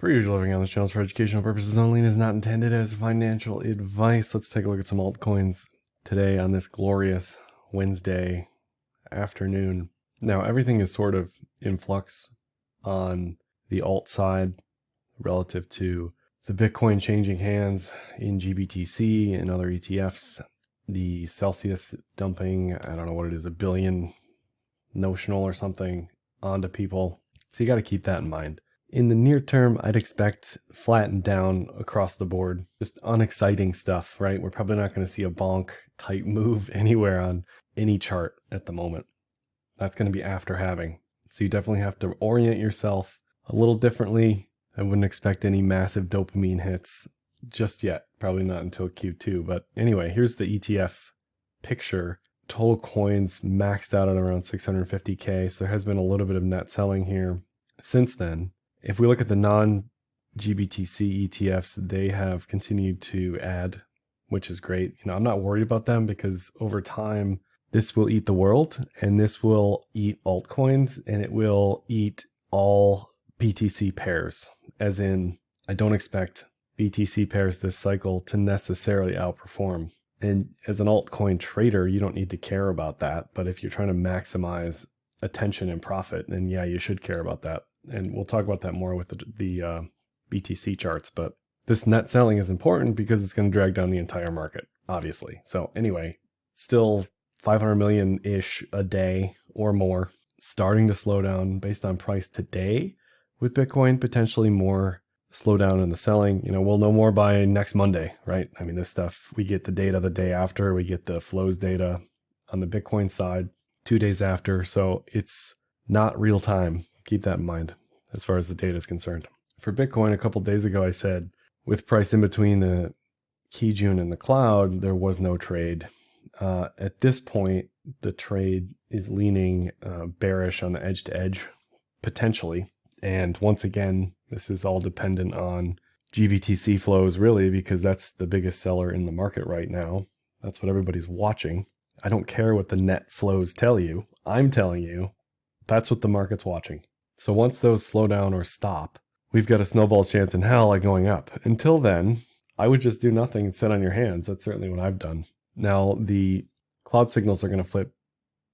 Per usual, living on this channel is for educational purposes only and is not intended as financial advice. Let's take a look at some altcoins today on this glorious Wednesday afternoon. Now, everything is sort of in flux on the alt side relative to the Bitcoin changing hands in GBTC and other ETFs. The Celsius dumping, I don't know what it is, $1 billion notional or something onto people. So you got to keep that in mind. In the near term, I'd expect flatten down across the board. Just unexciting stuff, right? We're probably not going to see a bonk type move anywhere on any chart at the moment. That's going to be after halving. So you definitely have to orient yourself a little differently. I wouldn't expect any massive dopamine hits just yet. Probably not until Q2. But anyway, here's the ETF picture. Total coins maxed out at around 650K. So there has been a little bit of net selling here since then. If we look at the non-GBTC ETFs, they have continued to add, which is great. I'm not worried about them because over time, this will eat the world and this will eat altcoins and it will eat all BTC pairs. As in, I don't expect BTC pairs this cycle to necessarily outperform. And as an altcoin trader, you don't need to care about that. But if you're trying to maximize attention and profit, then yeah, you should care about that. And we'll talk about that more with the BTC charts. But this net selling is important because it's going to drag down the entire market, obviously. So anyway, still 500 million-ish a day or more, starting to slow down based on price today with Bitcoin, potentially more slowdown in the selling. We'll know more by next Monday, right? I mean, this stuff, we get the data the day after, we get the flows data on the Bitcoin side 2 days after. So it's not real time. Keep that in mind as far as the data is concerned. For Bitcoin, a couple days ago, I said with price in between the Kijun and the cloud, there was no trade. At this point, the trade is leaning bearish on the edge to edge, potentially. And once again, this is all dependent on GBTC flows, really, because that's the biggest seller in the market right now. That's what everybody's watching. I don't care what the net flows tell you. I'm telling you, that's what the market's watching. So once those slow down or stop, we've got a snowball's chance in hell at going up. Until then, I would just do nothing and sit on your hands. That's certainly what I've done. Now, the cloud signals are going to flip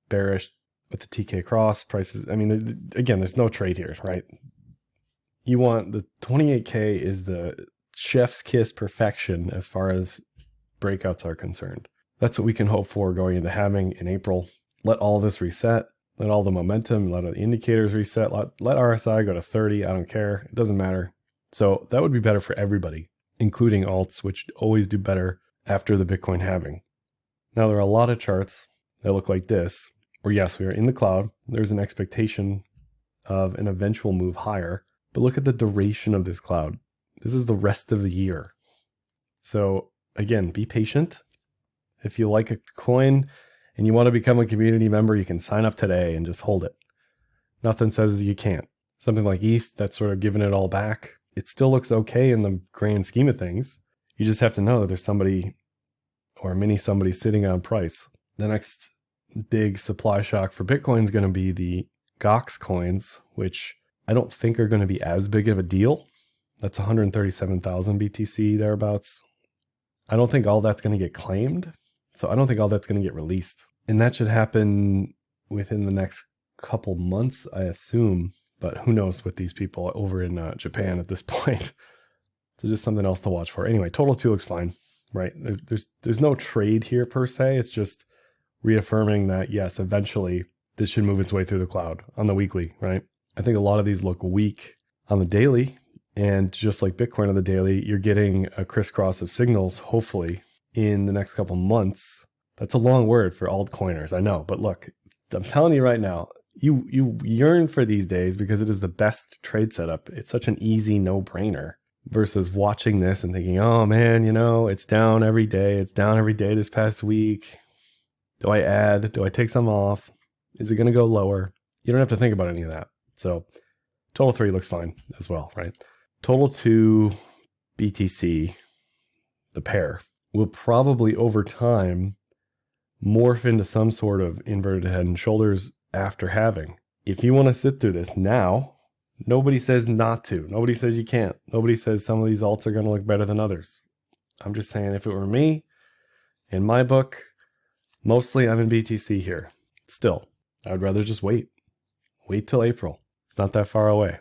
bearish with the TK cross prices. I mean, again, there's no trade here, right? You want the 28K is the chef's kiss perfection as far as breakouts are concerned. That's what we can hope for going into halving in April. Let all this reset. Let all the momentum, let the indicators reset. Let RSI go to 30. I don't care. It doesn't matter. So that would be better for everybody, including alts, which always do better after the Bitcoin halving. Now, there are a lot of charts that look like this, where yes, we are in the cloud. There's an expectation of an eventual move higher, but look at the duration of this cloud. This is the rest of the year. So again, be patient. If you like a coin and you want to become a community member, you can sign up today and just hold it. Nothing says you can't. Something like ETH, that's sort of giving it all back. It still looks okay in the grand scheme of things. You just have to know that there's somebody or a mini somebody sitting on price. The next big supply shock for Bitcoin is going to be the GOX coins, which I don't think are going to be as big of a deal. That's 137,000 BTC thereabouts. I don't think all that's going to get claimed. So I don't think all that's going to get released. And that should happen within the next couple months, I assume. But who knows with these people over in Japan at this point. So just something else to watch for. Anyway, total 2 looks fine, right? There's no trade here per se. It's just reaffirming that, yes, eventually this should move its way through the cloud on the weekly, right? I think a lot of these look weak on the daily. And just like Bitcoin on the daily, you're getting a crisscross of signals, hopefully, in the next couple months. That's a long word for altcoiners, I know. But look, I'm telling you right now, you yearn for these days because it is the best trade setup. It's such an easy no-brainer versus watching this and thinking, oh man, it's down every day. It's down every day this past week. Do I add? Do I take some off? Is it going to go lower? You don't have to think about any of that. So total 3 looks fine as well, right? Total 2 BTC, the pair, will probably over time morph into some sort of inverted head and shoulders after halving. If you want to sit through this now, Nobody says not to. Nobody says you can't. Nobody says some of these alts are going to look better than others. I'm just saying, if it were me, in my book, mostly I'm in BTC here. Still, I would rather just wait. Wait till April. It's not that far away.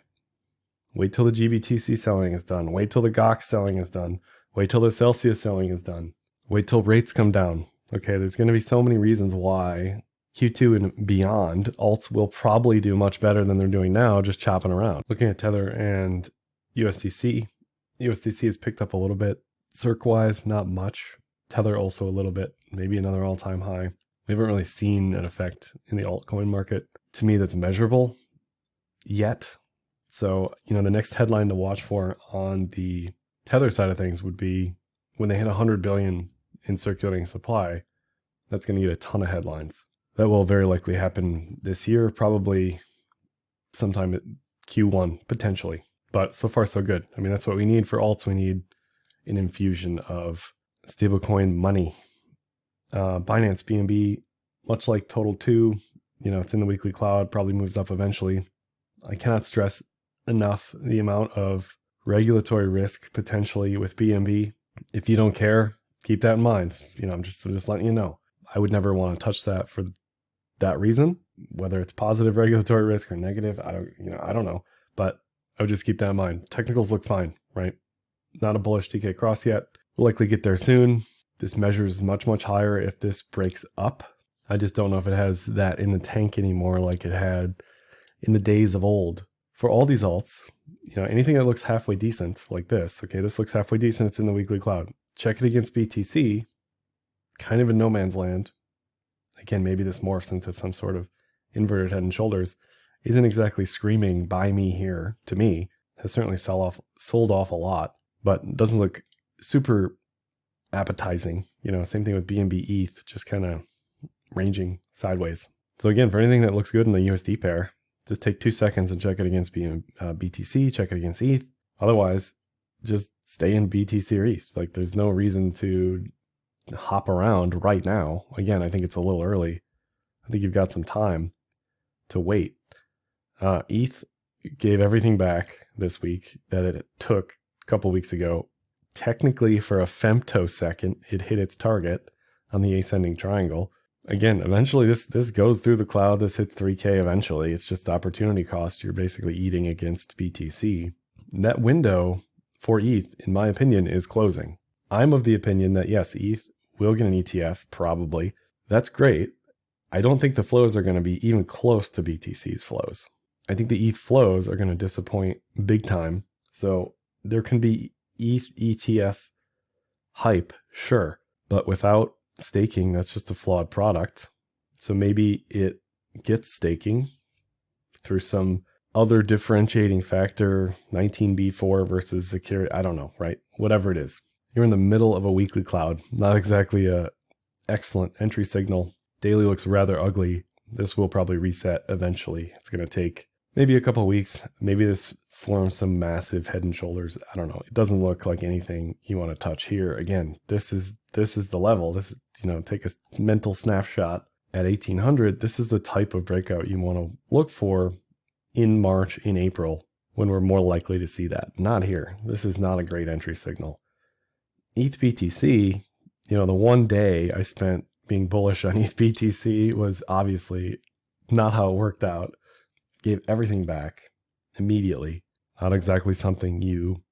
Wait till the GBTC selling is done. Wait till the GOX selling is done. Wait till the Celsius selling is done. Wait till rates come down. Okay, there's going to be so many reasons why Q2 and beyond, alts will probably do much better than they're doing now, just chopping around. Looking at Tether and USDC, USDC has picked up a little bit. Circ-wise, not much. Tether also a little bit, maybe another all-time high. We haven't really seen an effect in the altcoin market, to me, that's measurable yet. So, the next headline to watch for on the Tether side of things would be when they hit 100 billion in circulating supply. That's going to get a ton of headlines. That will very likely happen this year, probably sometime at Q1, potentially. But so far, so good. I mean, that's what we need for alts. We need an infusion of stablecoin money. Binance BNB, much like Total 2, it's in the weekly cloud, probably moves up eventually. I cannot stress enough the amount of regulatory risk potentially with BNB. If you don't care, keep that in mind. I'm just letting you know. I would never want to touch that for that reason, whether it's positive regulatory risk or negative. I don't know, but I would just keep that in mind. Technicals look fine, right? Not a bullish DK cross yet. We'll likely get there soon. This measure is much, much higher if this breaks up. I just don't know if it has that in the tank anymore like it had in the days of old. For all these alts, anything that looks halfway decent like this, okay, this looks halfway decent, it's in the weekly cloud. Check it against BTC, kind of in no man's land. Again, maybe this morphs into some sort of inverted head and shoulders. Isn't exactly screaming buy me here to me. Has certainly sold off a lot, but doesn't look super appetizing. Same thing with BNB ETH, just kind of ranging sideways. So again, for anything that looks good in the USD pair, just take 2 seconds and check it against BTC, check it against ETH. Otherwise, just stay in BTC or ETH. Like, there's no reason to hop around right now. Again, I think it's a little early. I think you've got some time to wait. ETH gave everything back this week that it took a couple weeks ago. Technically, for a femtosecond, it hit its target on the ascending triangle. Again, eventually this goes through the cloud. This hits 3K eventually. It's just opportunity cost. You're basically eating against BTC. That window for ETH, in my opinion, is closing. I'm of the opinion that yes, ETH will get an ETF, probably. That's great. I don't think the flows are going to be even close to BTC's flows. I think the ETH flows are going to disappoint big time. So there can be ETH ETF hype, sure, but without staking, that's just a flawed product. So maybe it gets staking through some other differentiating factor, 19B4 versus security. I don't know, right? Whatever it is. You're in the middle of a weekly cloud. Not exactly a excellent entry signal. Daily looks rather ugly. This will probably reset eventually. It's going to take maybe a couple of weeks. Maybe this forms some massive head and shoulders. I don't know. It doesn't look like anything you want to touch here. Again, this is the level. This is, take a mental snapshot at 1800. This is the type of breakout you want to look for in March, in April, when we're more likely to see that. Not here. This is not a great entry signal. ETH BTC, the one day I spent being bullish on ETH BTC was obviously not how it worked out. Gave everything back immediately. Not exactly something you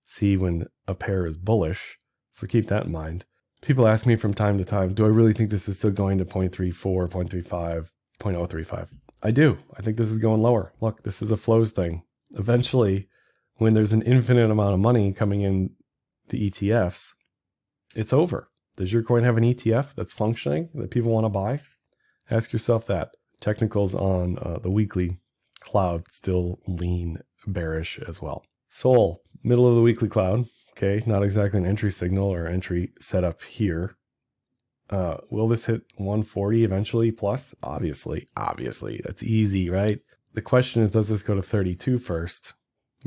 see when a pair is bullish. So keep that in mind. People ask me from time to time, do I really think this is still going to 0.34, 0.35, 0.035? I do. I think this is going lower. Look, this is a flows thing. Eventually, when there's an infinite amount of money coming in the ETFs, it's over. Does your coin have an ETF that's functioning that people want to buy? Ask yourself that. Technicals on the weekly cloud still lean bearish as well. Sol, middle of the weekly cloud. Okay, not exactly an entry signal or entry setup here. Will this hit 140 eventually plus? Obviously, that's easy, right? The question is, does this go to 32 first,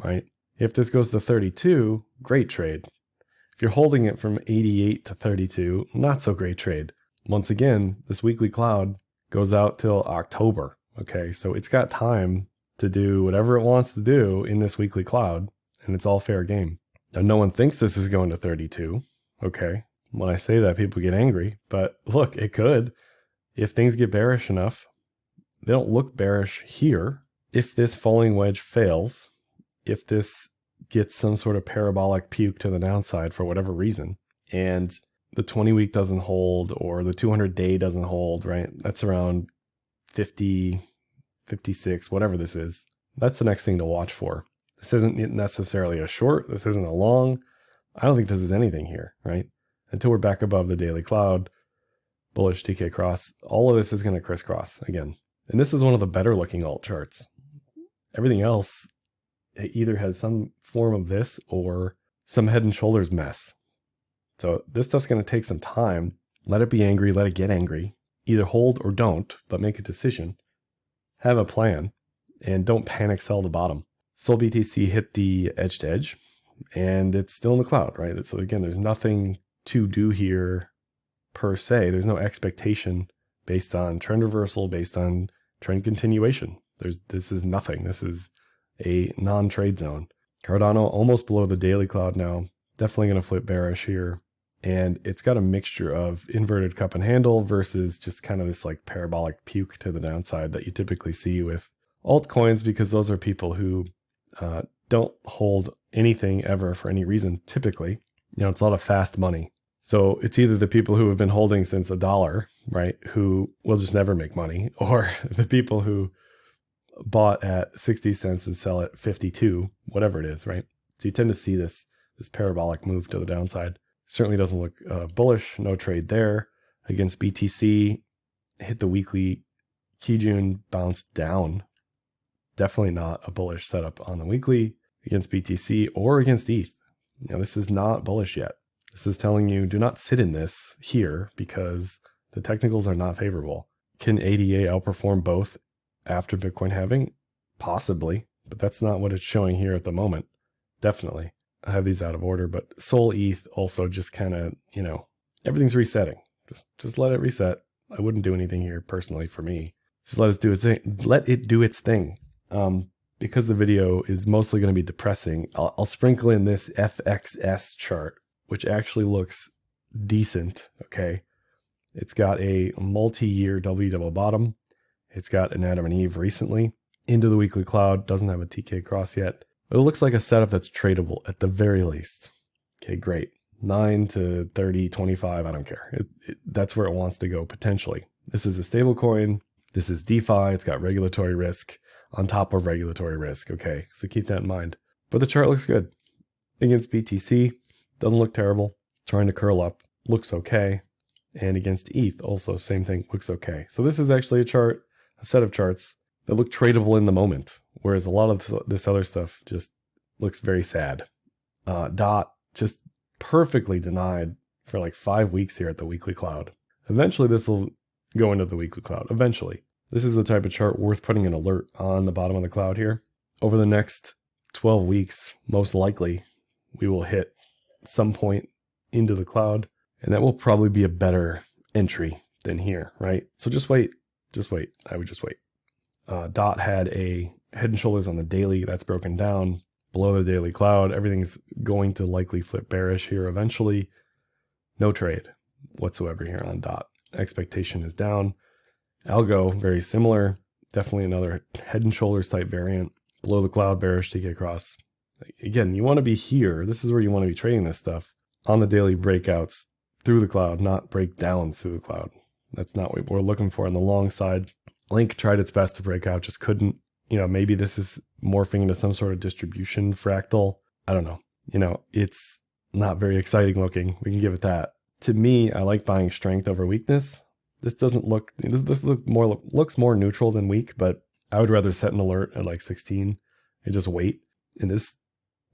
right? If this goes to 32, great trade. If you're holding it from 88 to 32, not so great trade. Once again, this weekly cloud goes out till October. Okay, so it's got time to do whatever it wants to do in this weekly cloud, and it's all fair game. Now, no one thinks this is going to 32. Okay. When I say that, people get angry, but look, it could. If things get bearish enough, they don't look bearish here. If this falling wedge fails, if this gets some sort of parabolic puke to the downside for whatever reason, and the 20-week doesn't hold or the 200-day doesn't hold, right? That's around 50, 56, whatever this is. That's the next thing to watch for. This isn't necessarily a short. This isn't a long. I don't think this is anything here, right? Until we're back above the daily cloud, bullish TK cross, all of this is going to crisscross again. And this is one of the better looking alt charts. Everything else either has some form of this or some head and shoulders mess. So this stuff's going to take some time. Let it be angry, let it get angry. Either hold or don't, but make a decision. Have a plan, and don't panic sell the bottom. Sol BTC hit the edge to edge, and it's still in the cloud, right? So again, there's nothing to do here per se. There's no expectation based on trend reversal, based on trend continuation. This is nothing. This is a non-trade zone. Cardano almost below the daily cloud now. Definitely going to flip bearish here. And it's got a mixture of inverted cup and handle versus just kind of this like parabolic puke to the downside that you typically see with altcoins, because those are people who don't hold anything ever for any reason. Typically, it's a lot of fast money. So it's either the people who have been holding since $1, right, who will just never make money, or the people who bought at 60 cents and sell at 52, whatever it is, right? So you tend to see this parabolic move to the downside. Certainly doesn't look bullish. No trade there. Against BTC, hit the weekly. Kijun bounced down. Definitely not a bullish setup on the weekly against BTC or against ETH. This is not bullish yet. This is telling you do not sit in this here because the technicals are not favorable. Can ADA outperform both after Bitcoin halving? Possibly, but that's not what it's showing here at the moment. Definitely. I have these out of order, but Sol ETH also just kind of, everything's resetting. Just let it reset. I wouldn't do anything here personally for me. Just let it do its thing. Because the video is mostly going to be depressing, I'll sprinkle in this FXS chart, which actually looks decent. Okay. It's got a multi-year W double bottom. It's got an Adam and Eve recently into the weekly cloud. Doesn't have a TK cross yet, but it looks like a setup that's tradable at the very least. Okay, great. 9 to 30, 25. I don't care. That's where it wants to go potentially. This is a stable coin. This is DeFi. It's got regulatory risk on top of regulatory risk. Okay, so keep that in mind. But the chart looks good. Against BTC, doesn't look terrible. Trying to curl up, looks okay. And against ETH, also same thing, looks okay. So this is actually a set of charts that look tradable in the moment, whereas a lot of this other stuff just looks very sad. DOT just perfectly denied for like 5 weeks here at the weekly cloud. Eventually this will go into the weekly cloud. Eventually. This is the type of chart worth putting an alert on the bottom of the cloud here. Over the next 12 weeks, most likely, we will hit some point into the cloud, and that will probably be a better entry than here, right? So just wait. I would just wait. DOT had a head and shoulders on the daily. That's broken down below the daily cloud. Everything's going to likely flip bearish here eventually. No trade whatsoever here on DOT. Expectation is down. ALGO, very similar. Definitely another head and shoulders type variant. Below the cloud, bearish TK cross. Again, you want to be here. This is where you want to be trading this stuff on the daily breakouts through the cloud, not breakdowns through the cloud. That's not what we're looking for on the long side. Link tried its best to break out, just couldn't. Maybe this is morphing into some sort of distribution fractal. I don't know. It's not very exciting looking. We can give it that. To me, I like buying strength over weakness. This looks more neutral than weak, but I would rather set an alert at like 16 and just wait. And this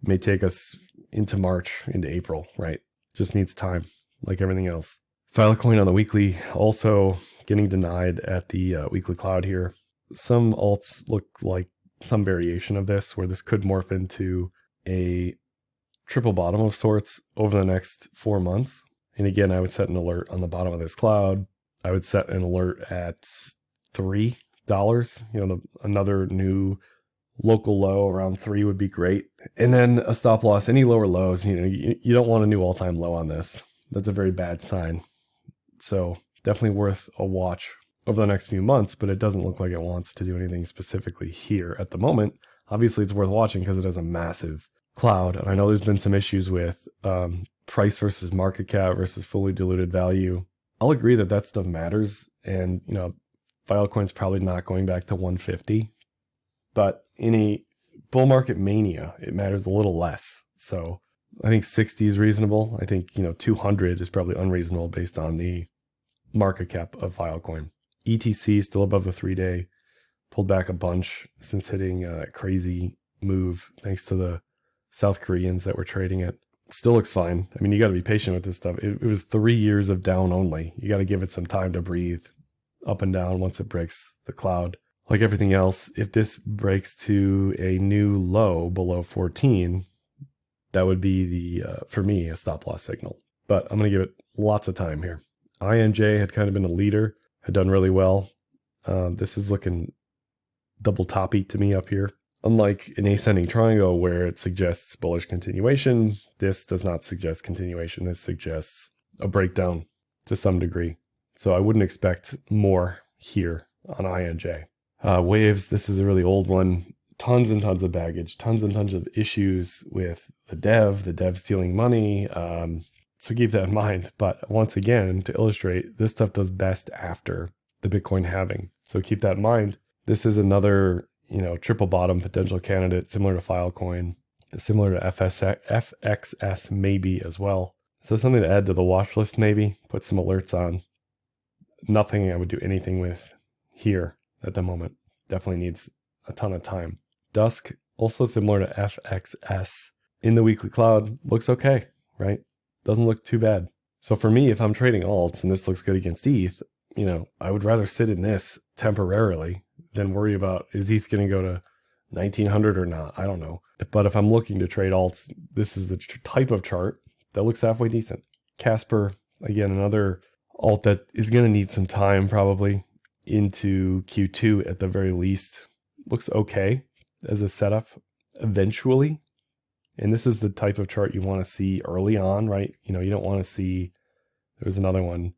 may take us into March, into April, right? Just needs time, like everything else. Filecoin on the weekly also getting denied at the weekly cloud here. Some alts look like some variation of this, where this could morph into a triple bottom of sorts over the next 4 months. And again, I would set an alert on the bottom of this cloud. I would set an alert at $3, another new local low around 3 would be great. And then a stop loss, any lower lows, you don't want a new all-time low on this. That's a very bad sign. So definitely worth a watch over the next few months, but it doesn't look like it wants to do anything specifically here at the moment. Obviously, it's worth watching because it has a massive cloud. And I know there's been some issues with price versus market cap versus fully diluted value. I'll agree that that stuff matters. And, Filecoin's probably not going back to 150. But in a bull market mania, it matters a little less. So I think 60 is reasonable. I think, 200 is probably unreasonable based on the market cap of Filecoin. ETC still above the 3-day, pulled back a bunch since hitting that crazy move thanks to the South Koreans that were trading it. It still looks fine. I mean, you got to be patient with this stuff. It was 3 years of down only. You got to give it some time to breathe up and down once it breaks the cloud. Like everything else, if this breaks to a new low below 14, that would be for me, a stop loss signal. But I'm going to give it lots of time here. INJ had kind of been a leader, had done really well. This is looking double toppy to me up here. Unlike an ascending triangle where it suggests bullish continuation, this does not suggest continuation. This suggests a breakdown to some degree. So I wouldn't expect more here on INJ. Waves, this is a really old one. Tons and tons of baggage, tons and tons of issues with the dev stealing money. So keep that in mind. But once again, to illustrate, this stuff does best after the Bitcoin halving. So keep that in mind. This is another, triple bottom potential candidate, similar to Filecoin, similar to FXS maybe as well. So something to add to the watch list maybe, put some alerts on. Nothing I would do anything with here at the moment. Definitely needs a ton of time. DUSK, also similar to FXS in the weekly cloud, looks okay, right? Doesn't look too bad. So for me, if I'm trading alts and this looks good against ETH, I would rather sit in this temporarily than worry about, is ETH going to go to 1900 or not? I don't know. But if I'm looking to trade alts, this is the type of chart that looks halfway decent. Casper, again, another alt that is going to need some time probably into Q2 at the very least. Looks okay as a setup eventually. And this is the type of chart you want to see early on, right? You don't want to see, there's another one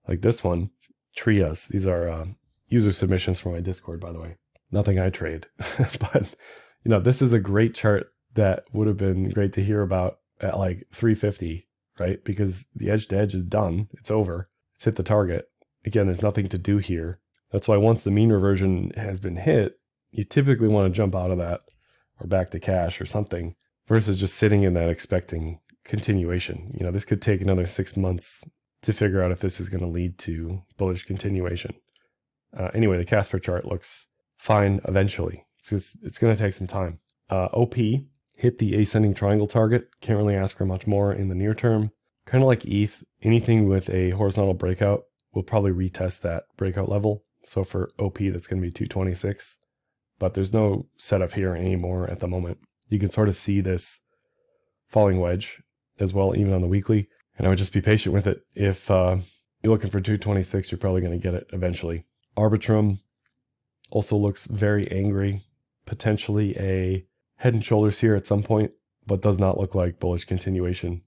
like this one, TRIAS. These are user submissions from my Discord, by the way. Nothing I trade. But, this is a great chart that would have been great to hear about at like 350, right? Because the edge to edge is done. It's over. It's hit the target. Again, there's nothing to do here. That's why once the mean reversion has been hit, you typically want to jump out of that or back to cash or something versus just sitting in that expecting continuation. This could take another 6 months to figure out if this is going to lead to bullish continuation. Anyway, the Casper chart looks fine eventually. It's going to take some time. OP hit the ascending triangle target. Can't really ask for much more in the near term. Kind of like ETH, anything with a horizontal breakout will probably retest that breakout level. So for OP, that's going to be 226. But there's no setup here anymore at the moment. You can sort of see this falling wedge as well, even on the weekly. And I would just be patient with it. If you're looking for 226, you're probably going to get it eventually. Arbitrum also looks very angry. Potentially a head and shoulders here at some point, but does not look like bullish continuation.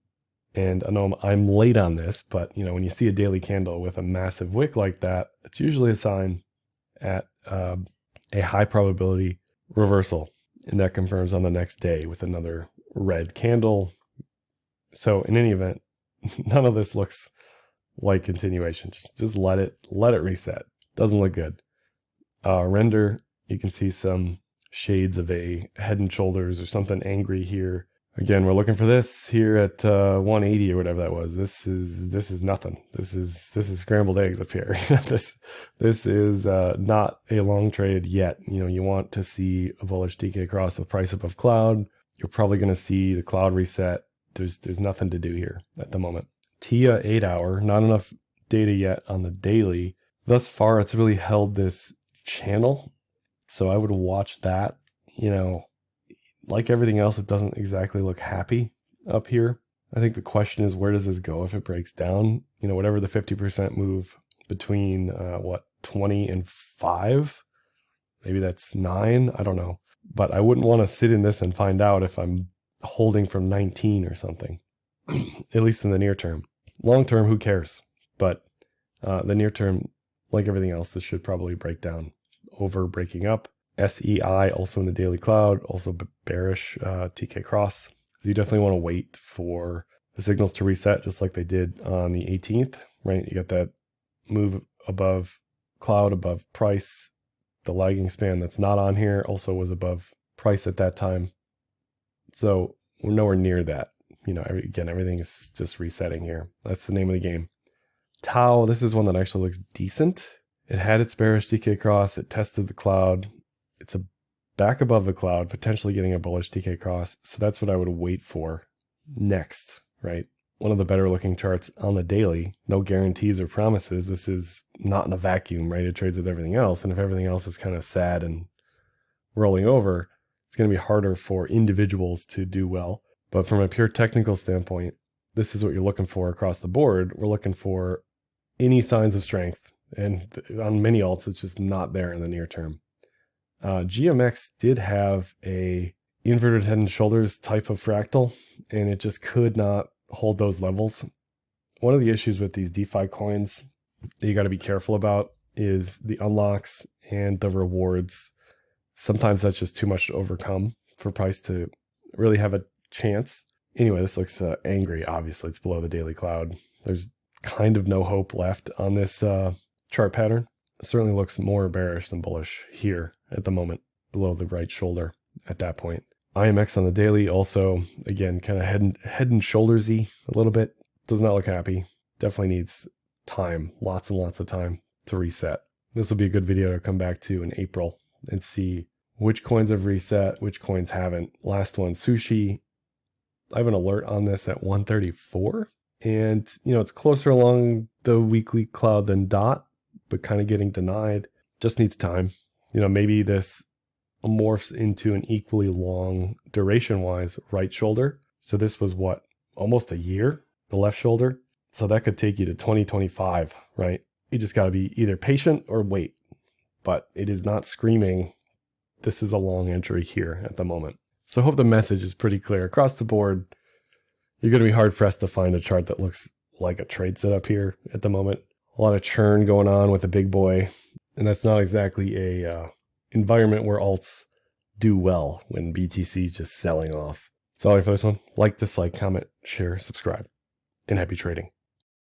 And I know I'm late on this, but when you see a daily candle with a massive wick like that, it's usually a sign at a high probability reversal. And that confirms on the next day with another red candle. So in any event, none of this looks like continuation. Just let it reset. Doesn't look good. Render, you can see some shades of a head and shoulders or something angry here. Again, we're looking for this here at 180 or whatever that was. This is nothing. This is scrambled eggs up here. This is not a long trade yet. You want to see a bullish DK cross with price above cloud. You're probably going to see the cloud reset. There's nothing to do here at the moment. TIA 8 hour, not enough data yet on the daily. Thus far, it's really held this channel. So I would watch that. Like everything else, it doesn't exactly look happy up here. I think the question is, where does this go if it breaks down? Whatever the 50% move between 20 and 5, maybe that's 9. I don't know. but I wouldn't want to sit in this and find out if I'm holding from 19 or something, at least in the near term. Long term, who cares? But the near term, like everything else, this should probably break down over breaking up. SEI also in the daily cloud, also bearish TK cross. So you definitely want to wait for the signals to reset just like they did on the 18th, right? You got that move above cloud, above price. The lagging span that's not on here also was above price at that time. So we're nowhere near that. You know, again, everything is just resetting here. That's the name of the game. Tau, this is one that actually looks decent. It had its bearish TK cross. It tested the cloud. It's back above the cloud, potentially getting a bullish TK cross. So that's what I would wait for next, right? One of the better looking charts on the daily. No guarantees or promises. This is not in a vacuum, right? It trades with everything else. And if everything else is kind of sad and rolling over, it's going to be harder for individuals to do well. But from a pure technical standpoint, this is what you're looking for across the board. We're looking for any signs of strength. And on many alts, it's just not there in the near term. GMX did have a inverted head and shoulders type of fractal, and it just could not hold those levels. One of the issues with these DeFi coins that you got to be careful about is the unlocks and the rewards. Sometimes that's just too much to overcome for price to really have a chance. Anyway, this looks angry. Obviously, it's below the daily cloud. There's kind of no hope left on this chart pattern. It certainly looks more bearish than bullish here at the moment, below the right shoulder at that point. IMX on the daily also, again, kind of head and shoulders-y a little bit. Does not look happy. Definitely needs time, lots and lots of time to reset. This will be a good video to come back to in April and see which coins have reset, which coins haven't. Last one, SUSHI. I have an alert on this at 134. And, you know, it's closer along the weekly cloud than DOT, but kind of getting denied. Just needs time. You know, maybe this morphs into an equally long duration-wise right shoulder. So this was what, almost a year, the left shoulder. So that could take you to 2025, right? You just got to be either patient or wait. But it is not screaming, this is a long entry here at the moment. So I hope the message is pretty clear. Across the board, you're going to be hard-pressed to find a chart that looks like a trade setup here at the moment. A lot of churn going on with the big boy. And that's not exactly a environment where alts do well when BTC is just selling off. That's all for this one. Like, dislike, comment, share, subscribe, and happy trading.